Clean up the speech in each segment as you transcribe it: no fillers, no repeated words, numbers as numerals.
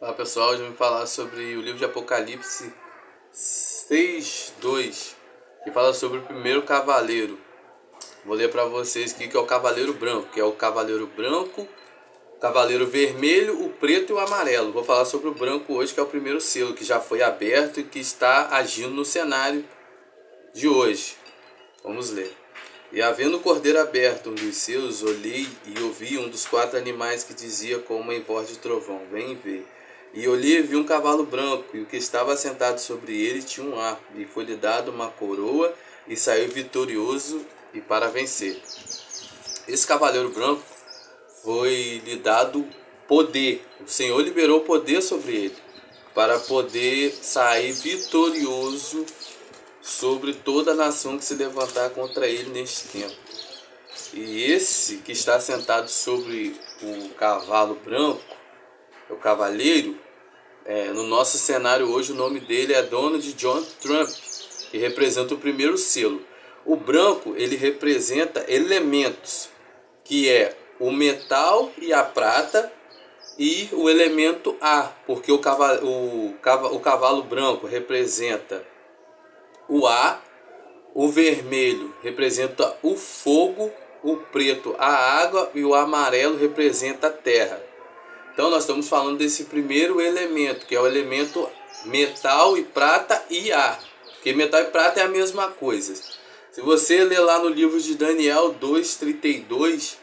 Olá pessoal, hoje vamos falar sobre o livro de Apocalipse 6:2, que fala sobre o primeiro cavaleiro. Vou ler para vocês aqui que é o cavaleiro branco, que é o cavaleiro branco, o cavaleiro vermelho, o preto e o amarelo. Vou falar sobre o branco hoje, que é o primeiro selo, que já foi aberto e que está agindo no cenário de hoje. Vamos ler. E havendo o cordeiro aberto, um dos seus, olhei e ouvi um dos 4 animais que dizia com uma voz de trovão: Vem ver. E olhei e vi um cavalo branco, e o que estava assentado sobre ele tinha um arco, e foi-lhe dado uma coroa, e saiu vitorioso e para vencer. Esse cavaleiro branco foi-lhe dado poder. O Senhor liberou poder sobre ele, para poder sair vitorioso sobre toda a nação que se levantar contra ele neste tempo. E esse que está sentado sobre o cavalo branco, o cavaleiro, no nosso cenário hoje o nome dele é Donald John Trump, que representa o primeiro selo. O branco, ele representa elementos, que é o metal e a prata, e o elemento ar, porque o cavalo branco representa o ar, o vermelho representa o fogo, o preto a água e o amarelo representa a terra. Então nós estamos falando desse primeiro elemento, que é o elemento metal e prata e ar, porque metal e prata é a mesma coisa. Se você ler lá no livro de Daniel 2:32,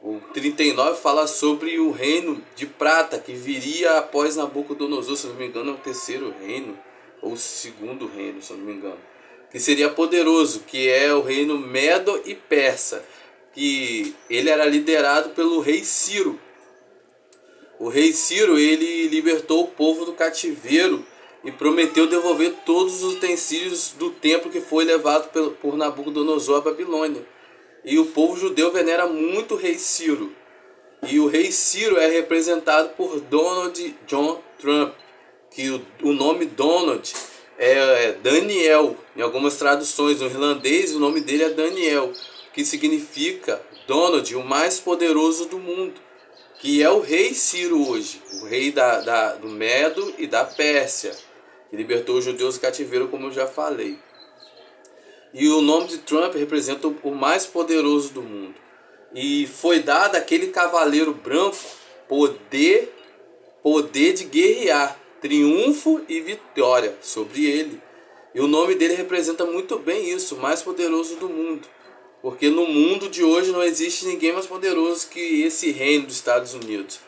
o 39 fala sobre o reino de prata que viria após Nabucodonosor, se não me engano é o terceiro reino, ou o segundo reino, se não me engano, que seria poderoso, que é o reino Medo e Persa, que ele era liderado pelo rei Ciro. O rei Ciro, ele libertou o povo do cativeiro e prometeu devolver todos os utensílios do templo que foi levado por Nabucodonosor à Babilônia. E o povo judeu venera muito o rei Ciro. E o rei Ciro é representado por Donald John Trump, que o nome Donald é Daniel. Em algumas traduções, no irlandês, o nome dele é Daniel, que significa Donald, o mais poderoso do mundo, que é o rei Ciro hoje, o rei do Medo e da Pérsia, que libertou os judeus do cativeiro, como eu já falei. E o nome de Trump representa o mais poderoso do mundo. E foi dado àquele cavaleiro branco poder de guerrear, triunfo e vitória sobre ele. E o nome dele representa muito bem isso, o mais poderoso do mundo. Porque no mundo de hoje não existe ninguém mais poderoso que esse reino dos Estados Unidos.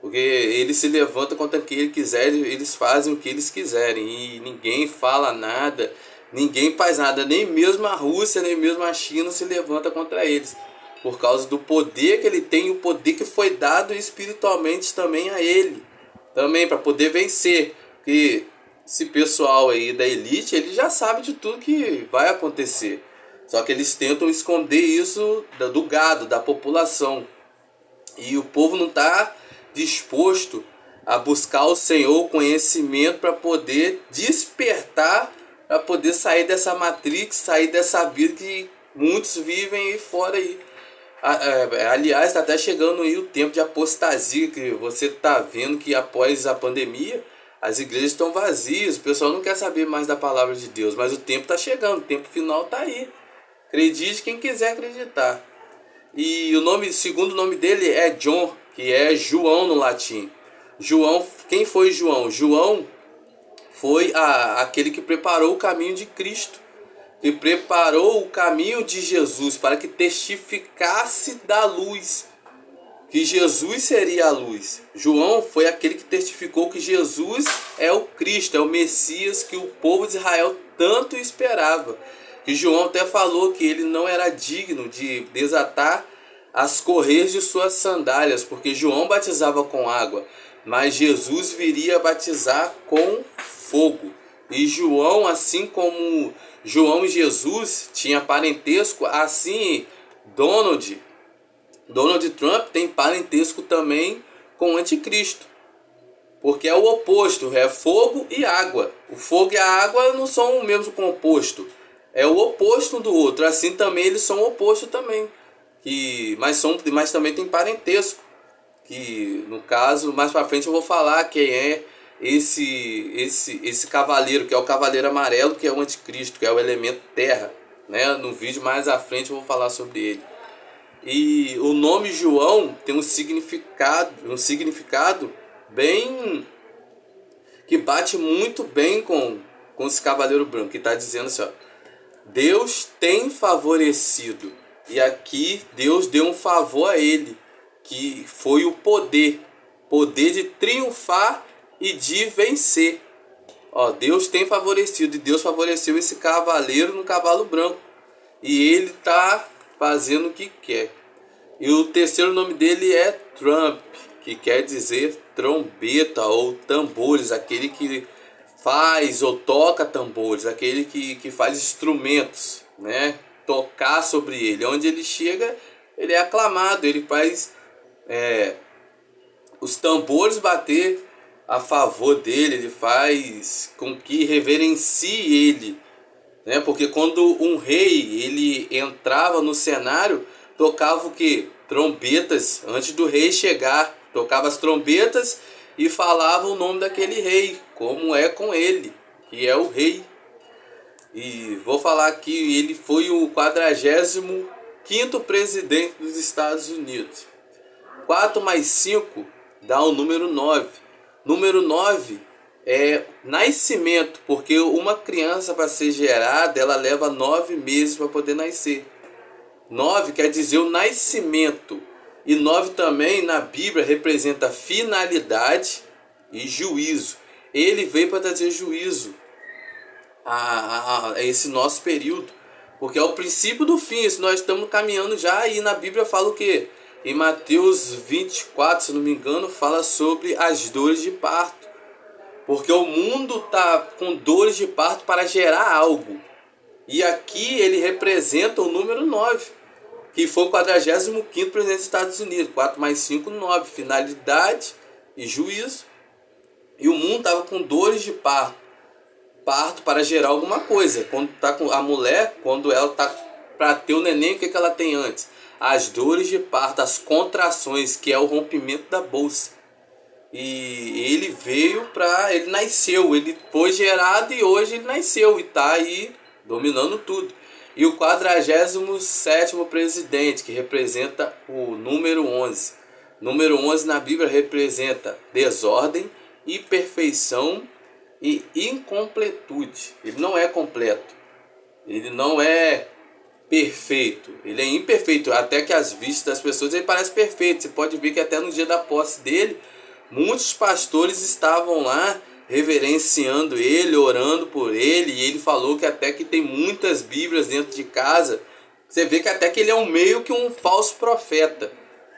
Porque ele se levanta contra quem ele quiser, eles fazem o que eles quiserem. E ninguém fala nada, ninguém faz nada. Nem mesmo a Rússia, nem mesmo a China se levanta contra eles. Por causa do poder que ele tem, o poder que foi dado espiritualmente também a ele. Também para poder vencer. Porque esse pessoal aí da elite, ele já sabe de tudo que vai acontecer. Só que eles tentam esconder isso do gado, da população. E o povo não está disposto a buscar o Senhor, o conhecimento, para poder despertar, para poder sair dessa matrix, sair dessa vida que muitos vivem aí fora aí. Aliás, está até chegando aí o tempo de apostasia, que você está vendo que após a pandemia as igrejas estão vazias, o pessoal não quer saber mais da palavra de Deus, mas o tempo está chegando, o tempo final está aí. Acredite quem quiser acreditar. E o segundo nome dele é John, que é João no latim. João, quem foi João? João foi aquele que preparou o caminho de Cristo, que preparou o caminho de Jesus para que testificasse da luz, que Jesus seria a luz. João foi aquele que testificou que Jesus é o Cristo, é o Messias que o povo de Israel tanto esperava. E João até falou que ele não era digno de desatar as correias de suas sandálias, porque João batizava com água, mas Jesus viria batizar com fogo. E João, assim como João e Jesus tinha parentesco, assim Donald Trump tem parentesco também com o anticristo. Porque é o oposto, é fogo e água. O fogo e a água não são o mesmo composto. É o oposto um do outro. Assim também eles são o oposto também. Mas também tem parentesco. que no caso, mais pra frente eu vou falar quem é esse cavaleiro, que é o cavaleiro amarelo, que é o anticristo, que é o elemento terra, né? No vídeo mais à frente eu vou falar sobre ele. E o nome João tem um significado bem que bate muito bem com esse cavaleiro branco, que está dizendo assim, ó, Deus tem favorecido, e aqui Deus deu um favor a ele, que foi o poder de triunfar e de vencer. Ó, Deus tem favorecido, e Deus favoreceu esse cavaleiro no cavalo branco, e ele está fazendo o que quer. E o terceiro nome dele é Trump, que quer dizer trombeta ou tambores, aquele que faz ou toca tambores, aquele que faz instrumentos, né? Tocar sobre ele. Onde ele chega, ele é aclamado, ele faz os tambores bater a favor dele, ele faz com que reverencie ele, né? Porque quando um rei ele entrava no cenário, tocava o que? Trombetas antes do rei chegar, tocava as trombetas e falava o nome daquele rei, como é com ele, que é o rei. E vou falar que ele foi o 45º presidente dos Estados Unidos. 4 mais 5 dá o número 9. Número 9 é nascimento, porque uma criança para ser gerada, ela leva 9 meses para poder nascer. 9 quer dizer o nascimento. E 9 também na Bíblia representa finalidade e juízo. Ele veio para trazer juízo a esse nosso período, porque é o princípio do fim. Se nós estamos caminhando já, e na Bíblia fala o quê? Em Mateus 24, se não me engano, fala sobre as dores de parto. Porque o mundo está com dores de parto para gerar algo. E aqui ele representa o número 9, que foi o 45º presidente dos Estados Unidos. 4 mais 5, 9. Finalidade e juízo. E o mundo estava com dores de parto. Parto para gerar alguma coisa. Quando tá com a mulher, quando ela está para ter o neném, o que ela tem antes? As dores de parto, as contrações, que é o rompimento da bolsa. E ele veio ele nasceu, ele foi gerado e hoje ele nasceu e está aí dominando tudo. E o 47º presidente, que representa o número 11. Número 11 na Bíblia representa desordem, imperfeição e incompletude. Ele não é completo, ele não é perfeito, ele é imperfeito. Até que às vistas das pessoas ele parece perfeito. Você pode ver que até no dia da posse dele, muitos pastores estavam lá reverenciando ele, orando por ele, e ele falou que até que tem muitas Bíblias dentro de casa. Você vê que até que ele é meio que um falso profeta,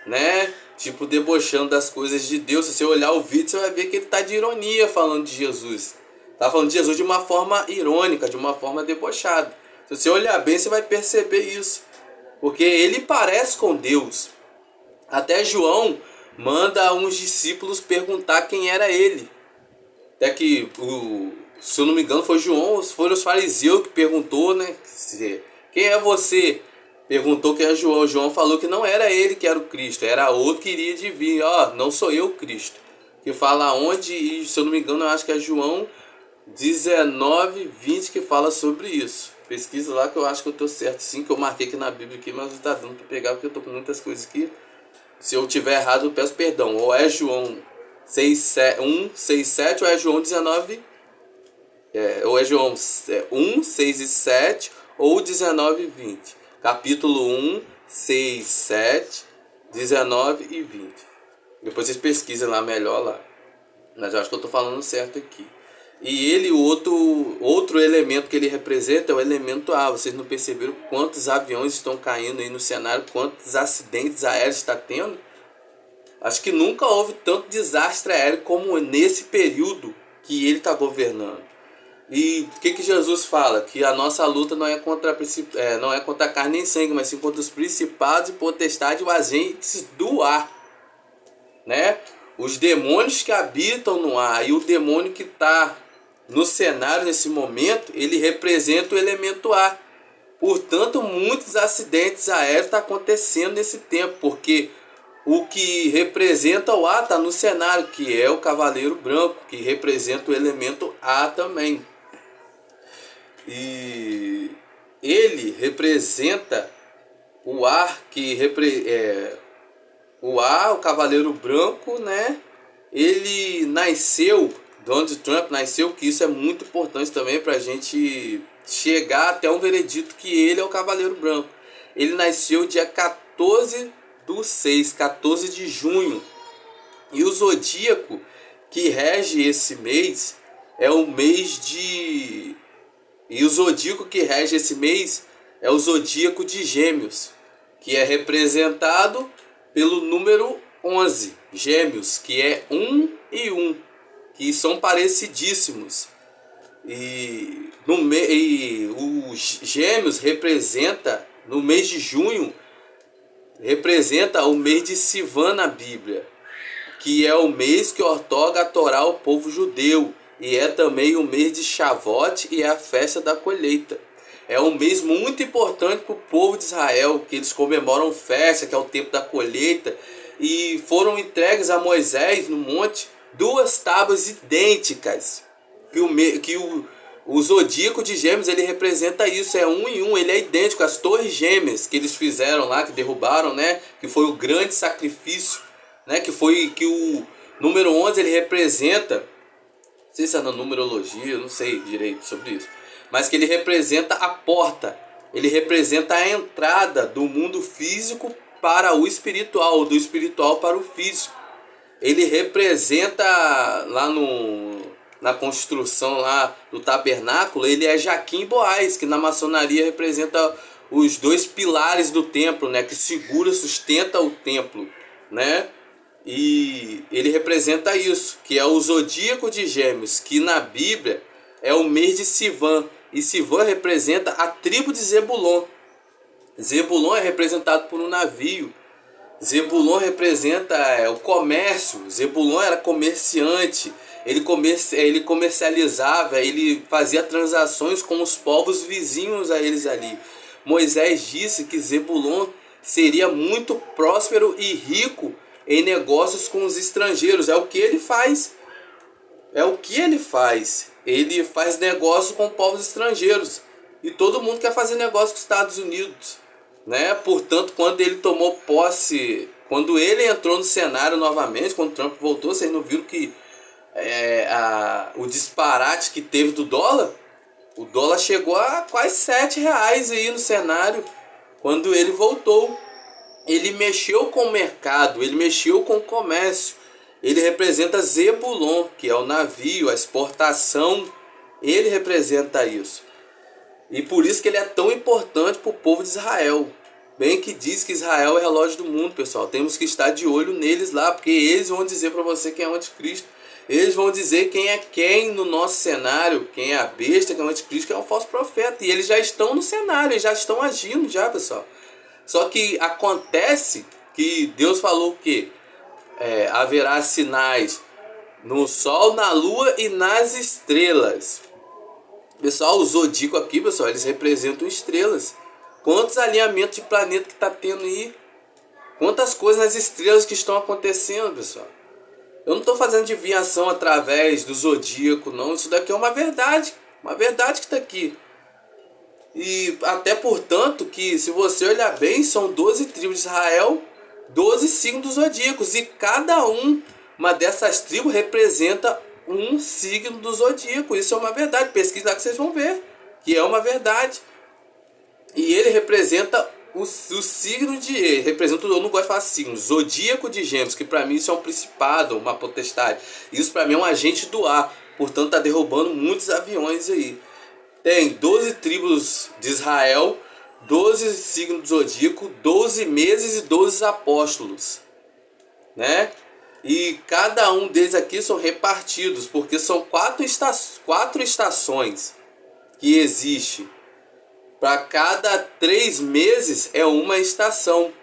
né? Tipo, debochando das coisas de Deus. Se você olhar o vídeo, você vai ver que ele está de ironia falando de Jesus. Está falando de Jesus de uma forma irônica, de uma forma debochada. Se você olhar bem, você vai perceber isso. Porque ele parece com Deus. Até João manda uns discípulos perguntar quem era ele. Até que, se eu não me engano, foi João, foram os fariseus que perguntou, né? Quem é você? Perguntou quem é João. João falou que não era ele que era o Cristo, era outro que iria de vir. Ó, não sou eu o Cristo. Que fala onde, e se eu não me engano, eu acho que é João 19:20 que fala sobre isso. Pesquisa lá que eu acho que eu tô certo, sim, que eu marquei aqui na Bíblia aqui, mas não tá dando para pegar porque eu tô com muitas coisas aqui. Se eu tiver errado, eu peço perdão. Ou é João 1:6-7, ou é João 19, ou é João 1:6-7, ou 19:20. Capítulo 1, 6, 7, 19 e 20. Depois vocês pesquisem lá melhor lá. Mas eu acho que eu tô falando certo aqui. E ele, o outro elemento que ele representa é o elemento ar. Vocês não perceberam quantos aviões estão caindo aí no cenário, quantos acidentes aéreos está tendo? Acho que nunca houve tanto desastre aéreo como nesse período que ele está governando. E o que Jesus fala? Que a nossa luta não é contra carne nem sangue, mas sim contra os principados e potestades e os agentes do ar, né? Os demônios que habitam no ar, e o demônio que está no cenário nesse momento, ele representa o elemento ar. Portanto, muitos acidentes aéreos estão acontecendo nesse tempo, porque o que representa o A está no cenário, que é o cavaleiro branco, que representa o elemento A também. E ele representa o ar, o cavaleiro branco, né? Ele nasceu, Donald Trump nasceu, que isso é muito importante também para a gente chegar até um veredito que ele é o cavaleiro branco. Ele nasceu dia 14 de junho. E o zodíaco que rege esse mês é o mês de... E o zodíaco que rege esse mês é o zodíaco de Gêmeos, que é representado pelo número 11, Gêmeos, que é 1 e 1, que são parecidíssimos. E os Gêmeos representa, no mês de junho, representa o mês de Sivan na Bíblia, que é o mês que outorga a Torá ao povo judeu, e é também o mês de Shavuot e é a festa da colheita. É um mês muito importante para o povo de Israel, que eles comemoram festa, que é o tempo da colheita, e foram entregues a Moisés no monte 2 tábuas idênticas, que o zodíaco de Gêmeos ele representa isso, é 1 em 1, ele é idêntico às torres gêmeas que eles fizeram lá, que derrubaram, né, que foi o grande sacrifício, né, que o número 11 ele representa, não sei se é na numerologia, eu não sei direito sobre isso, mas que ele representa a porta, ele representa a entrada do mundo físico para o espiritual, do espiritual para o físico. Ele representa lá na construção lá do tabernáculo, ele é Jaquim e Boaz, que na maçonaria representa os 2 pilares do templo, né, que sustenta o templo, né? E ele representa isso, que é o zodíaco de Gêmeos, que na Bíblia é o mês de Sivan. E Sivan representa a tribo de Zebulon. Zebulon é representado por um navio. Zebulon representa o comércio. Zebulon era comerciante. Ele comercializava, ele fazia transações com os povos vizinhos a eles ali. Moisés disse que Zebulon seria muito próspero e rico em negócios com os estrangeiros. É o que ele faz. Ele faz negócio com povos estrangeiros. E todo mundo quer fazer negócio com os Estados Unidos, né? Portanto, quando ele tomou posse, quando ele entrou no cenário novamente, quando Trump voltou, vocês não viram que o disparate que teve do dólar? O dólar chegou a quase R$7 aí no cenário. Quando ele voltou, ele mexeu com o mercado, ele mexeu com o comércio. Ele representa Zebulon, que é o navio, a exportação. Ele representa isso. E por isso que ele é tão importante para o povo de Israel. Bem que diz que Israel é o relógio do mundo, pessoal. Temos que estar de olho neles lá, porque eles vão dizer para você quem é o anticristo. Eles vão dizer quem é quem no nosso cenário, quem é a besta, quem é o anticristo, quem é o falso profeta. E eles já estão no cenário, eles já estão agindo já, pessoal. Só que acontece que Deus falou que haverá sinais no sol, na lua e nas estrelas. Pessoal, o zodíaco aqui, pessoal, eles representam estrelas. Quantos alinhamentos de planeta que está tendo aí? Quantas coisas nas estrelas que estão acontecendo, pessoal? Eu não estou fazendo adivinhação através do zodíaco, não. Isso daqui é uma verdade que está aqui. E até portanto que, se você olhar bem, são 12 tribos de Israel, 12 signos dos zodíacos. E cada uma dessas tribos representa um signo do zodíaco. Isso é uma verdade. Pesquisa lá que vocês vão ver que é uma verdade. E ele representa o signo de... Representa, eu não gosto de falar signo. Zodíaco de Gêmeos, que para mim isso é um principado, uma potestade. Isso para mim é um agente do ar. Portanto, está derrubando muitos aviões aí. Tem 12 tribos de Israel, 12 signos do zodíaco, 12 meses e 12 apóstolos, né? E cada um deles aqui são repartidos, porque são 4 estações que existe. Para cada 3 meses é uma estação.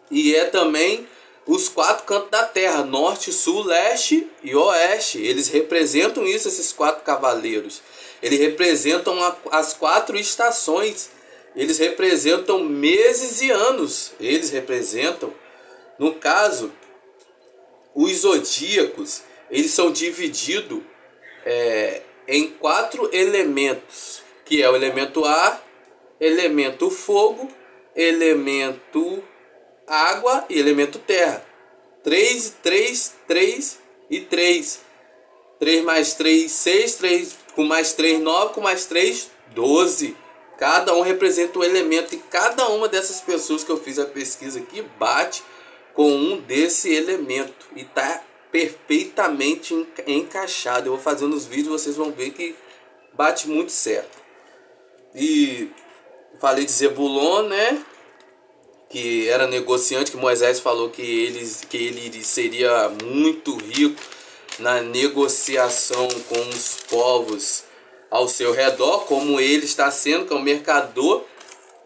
E é também os 4 cantos da terra, norte, sul, leste e oeste. Eles representam isso, esses 4 cavaleiros. Eles representam as 4 estações. Eles representam meses e anos. Eles representam. No caso, os zodíacos, eles são divididos em 4 elementos, que é o elemento ar, elemento fogo, elemento água e elemento terra. 3, 3, 3 e 3. 3 mais 3, 6, 3 com mais 3, 9, com mais 3, 12. Cada um representa um elemento e cada uma dessas pessoas que eu fiz a pesquisa aqui bate com um desse elemento e tá perfeitamente encaixado. Eu vou fazendo os vídeos, vocês vão ver que bate muito certo. E falei de Zebulon, né? Que era negociante, que Moisés falou que ele seria muito rico na negociação com os povos ao seu redor, como ele está sendo, que é um mercador,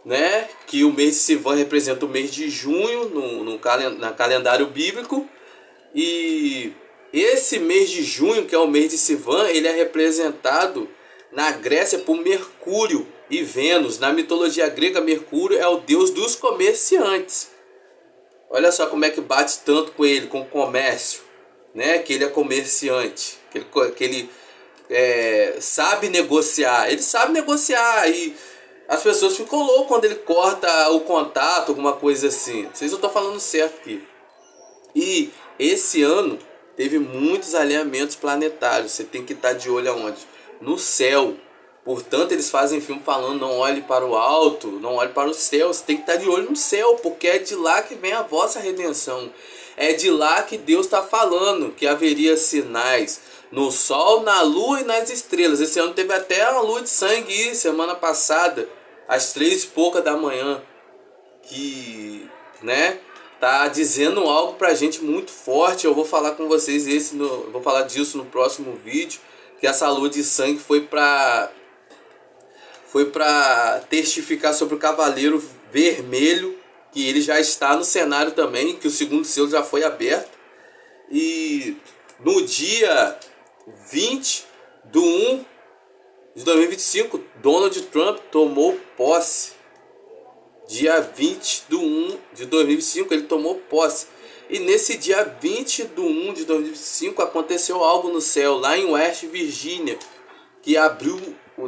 né? Que o mês de Sivan representa o mês de junho no calendário bíblico. E esse mês de junho, que é o mês de Sivan, ele é representado na Grécia por Mercúrio e Vênus. Na mitologia grega, Mercúrio é o deus dos comerciantes. Olha só como é que bate tanto com ele, com o comércio, né? Que ele é comerciante, que ele sabe negociar. Ele sabe negociar e as pessoas ficam loucas quando ele corta o contato, alguma coisa assim. Não sei se eu estou falando certo aqui. E esse ano teve muitos alinhamentos planetários. Você tem que estar de olho aonde? No céu. Portanto, eles fazem filme falando: não olhe para o alto, não olhe para o céu. Você tem que estar de olho no céu, porque é de lá que vem a vossa redenção. É de lá que Deus está falando que haveria sinais no sol, na lua e nas estrelas. Esse ano teve até uma lua de sangue, semana passada, às 3h pouca da manhã, que, né, tá dizendo algo pra gente muito forte. Eu vou falar com vocês vou falar disso no próximo vídeo, que essa lua de sangue foi para testificar sobre o Cavaleiro Vermelho, que ele já está no cenário também, que o segundo selo já foi aberto. E no dia 20/1/2025, Donald Trump tomou posse. Dia 20/1/2025, ele tomou posse. E nesse dia 20/1/2025 aconteceu algo no céu, lá em West Virginia, que abriu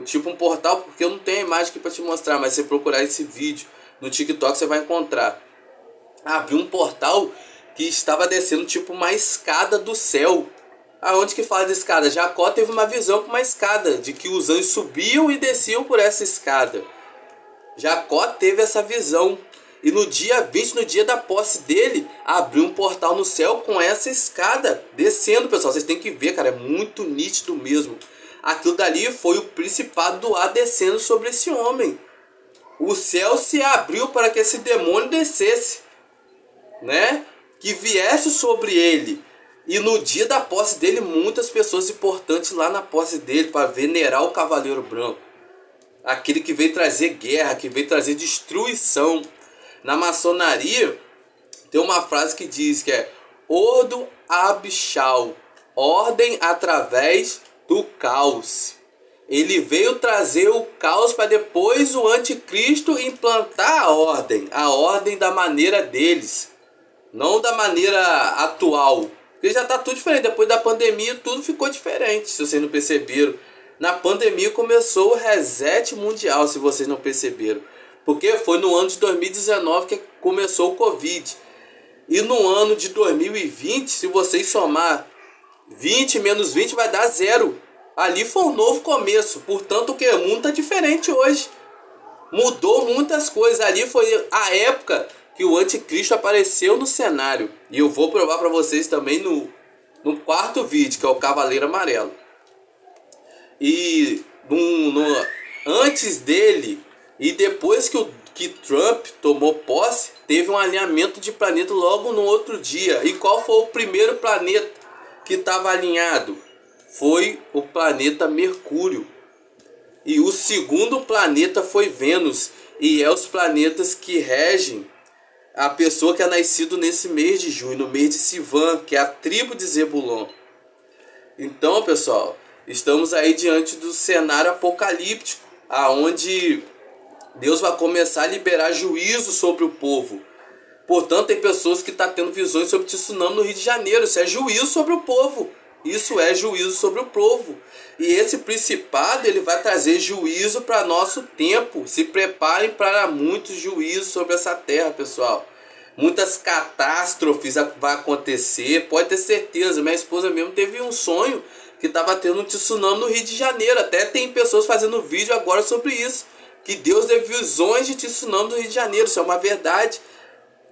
tipo um portal, porque eu não tenho a imagem aqui para te mostrar, mas se você procurar esse vídeo no TikTok você vai encontrar. Abriu um portal que estava descendo tipo uma escada do céu. Aonde que fala de escada? Jacó teve uma visão com uma escada, de que os anjos subiam e desciam por essa escada. Jacó teve essa visão. E no dia 20, no dia da posse dele, abriu um portal no céu com essa escada descendo, pessoal. Vocês têm que ver, cara, é muito nítido mesmo. Aquilo dali foi o principado do ar descendo sobre esse homem. O céu se abriu para que esse demônio descesse, né? Que viesse sobre ele. E no dia da posse dele, muitas pessoas importantes lá na posse dele, para venerar o Cavaleiro Branco. Aquele que veio trazer guerra, que veio trazer destruição. Na maçonaria, tem uma frase que diz que é Ordo Abishal, ordem através do caos. Ele veio trazer o caos para depois o anticristo implantar a ordem da maneira deles, não da maneira atual. Porque já está tudo diferente, depois da pandemia tudo ficou diferente, se vocês não perceberam. Na pandemia começou o reset mundial, se vocês não perceberam. Porque foi no ano de 2019 que começou o Covid. E no ano de 2020, se vocês somar 20 menos 20 vai dar 0. Ali foi um novo começo. Portanto, o que? O mundo está diferente hoje. Mudou muitas coisas. Ali foi a época que o anticristo apareceu no cenário. E eu vou provar para vocês também no quarto vídeo, que é o Cavaleiro Amarelo. E antes dele e depois que Trump tomou posse, teve um alinhamento de planeta logo no outro dia. E qual foi o primeiro planeta que estava alinhado? Foi o planeta Mercúrio. E o segundo planeta foi Vênus. E é os planetas que regem a pessoa que é nascido nesse mês de junho, no mês de Sivan, que é a tribo de Zebulon. Então, pessoal, estamos aí diante do cenário apocalíptico, aonde Deus vai começar a liberar juízo sobre o povo. Portanto, tem pessoas que estão tendo visões sobre tsunami no Rio de Janeiro. Isso é juízo sobre o povo. Isso é juízo sobre o povo. E esse principado, ele vai trazer juízo para nosso tempo. Se preparem para muitos juízos sobre essa terra, pessoal. Muitas catástrofes vão acontecer, pode ter certeza. Minha esposa mesmo teve um sonho que estava tendo um tsunami no Rio de Janeiro. Até tem pessoas fazendo vídeo agora sobre isso. Que Deus deu visões de tsunami no Rio de Janeiro. Isso é uma verdade.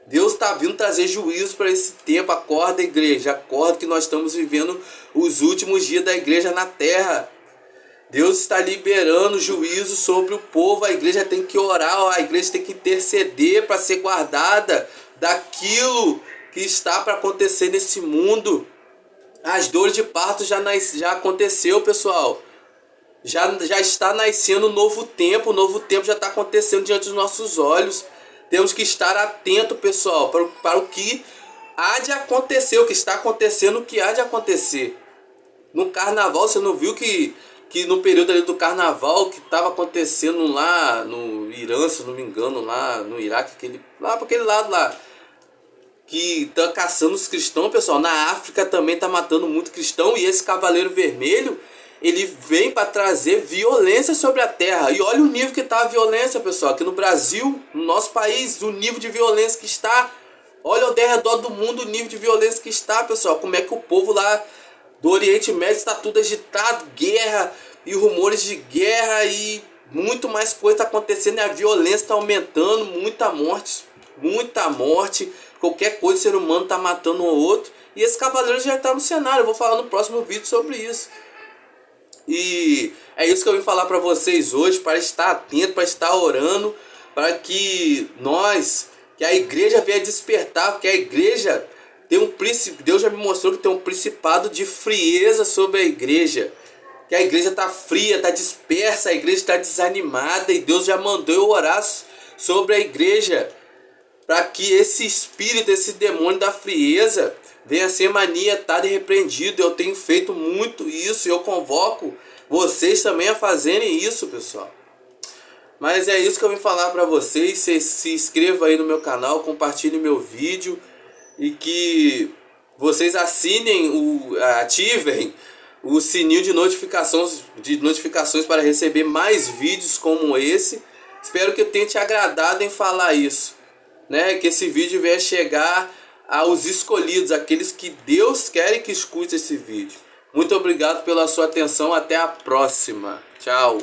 Deus está vindo trazer juízo para esse tempo. Acorda, igreja. Acorda que nós estamos vivendo os últimos dias da igreja na terra. Deus está liberando juízo sobre o povo. A igreja tem que orar. A igreja tem que interceder para ser guardada daquilo que está para acontecer nesse mundo. As dores de parto já aconteceu, pessoal. Já está nascendo um novo tempo. O novo tempo já está acontecendo diante dos nossos olhos. Temos que estar atento, pessoal, para o que há de acontecer, o que está acontecendo, o que há de acontecer. No carnaval, você não viu que no período ali do carnaval, que estava acontecendo lá no Irã, se não me engano, lá no Iraque, lá para aquele lado lá, que está caçando os cristãos, pessoal. Na África também está matando muito cristão, e esse Cavaleiro Vermelho, ele vem para trazer violência sobre a terra. E olha o nível que está a violência, pessoal. Aqui no Brasil, no nosso país, o nível de violência que está. Olha ao redor do mundo o nível de violência que está, pessoal. Como é que o povo lá do Oriente Médio está tudo agitado. Guerra e rumores de guerra e muito mais coisa está acontecendo. E a violência está aumentando. Muita morte. Qualquer coisa, o ser humano está matando um ou outro. E esse cavaleiro já está no cenário. Eu vou falar no próximo vídeo sobre isso. E é isso que eu vim falar para vocês hoje, para estar atento, para estar orando, para que a igreja venha despertar, porque a igreja tem um príncipe, Deus já me mostrou que tem um principado de frieza sobre a igreja. Que a igreja está fria, está dispersa, a igreja está desanimada, e Deus já mandou eu orar sobre a igreja, para que esse espírito, esse demônio da frieza venha a ser manietado e repreendido. Eu tenho feito muito isso e eu convoco vocês também a fazerem isso, pessoal. Mas é isso que eu vim falar para vocês. Se inscreva aí no meu canal, compartilhe meu vídeo e que vocês ativem o sininho de notificações para receber mais vídeos como esse. Espero que eu tenha te agradado em falar isso, né? Que esse vídeo venha chegar aos escolhidos, aqueles que Deus quer que escute esse vídeo. Muito obrigado pela sua atenção. Até a próxima. Tchau.